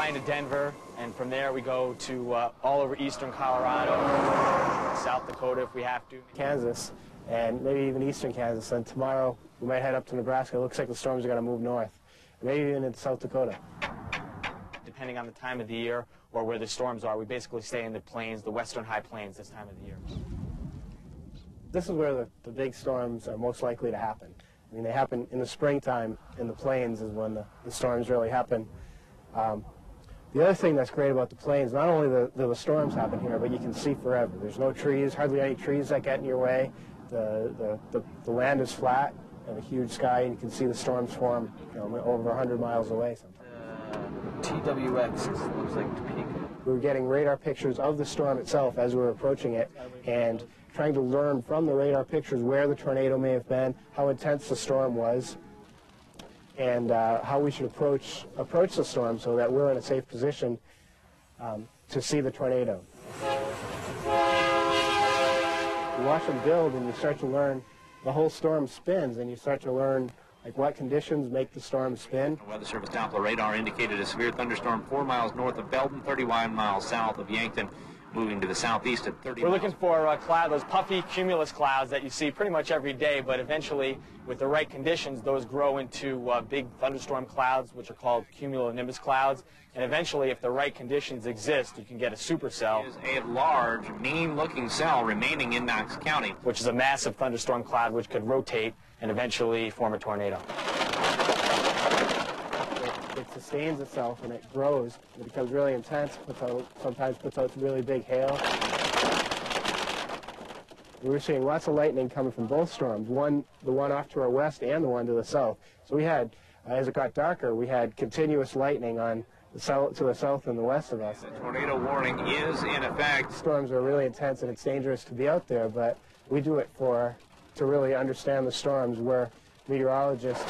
fly into Denver, and from there we go to all over eastern Colorado, South Dakota if we have to. Kansas, and maybe even eastern Kansas. And tomorrow we might head up to Nebraska. It looks like the storms are going to move north, maybe even into South Dakota. Depending on the time of the year or where the storms are, we basically stay in the plains, the western high plains this time of the year. This is where the big storms are most likely to happen. I mean, they happen in the springtime in the plains is when the storms really happen. The other thing that's great about the plains, not only do the storms happen here, but you can see forever. There's no trees, hardly any trees that get in your way. The land is flat and a huge sky, and you can see the storms form, you know, over 100 miles away sometimes. TWX looks like Topeka. We were getting radar pictures of the storm itself as we were approaching it, and trying to learn from the radar pictures where the tornado may have been, how intense the storm was, and how we should approach the storm so that we're in a safe position to see the tornado. You watch them build and you start to learn the whole storm spins, and you start to learn like what conditions make the storm spin. The Weather Service Doppler radar indicated a severe thunderstorm 4 miles north of Belton, 31 miles south of Yankton, moving to the southeast at 30 We're miles. looking for those puffy cumulus clouds that you see pretty much every day, but eventually, with the right conditions, those grow into big thunderstorm clouds, which are called cumulonimbus clouds. And eventually, if the right conditions exist, you can get a supercell. Is a large, mean-looking cell remaining in Knox County, Which is a massive thunderstorm cloud which could rotate and eventually form a tornado. It sustains itself and it grows. It becomes really intense, sometimes puts out really big hail. We were seeing lots of lightning coming from both storms, the one off to our west and the one to the south. So we had, as it got darker, we had continuous lightning on the south, to the south and the west of us. the tornado warning is in effect. Storms are really intense and it's dangerous to be out there, but we do it to really understand the storms. We're meteorologists.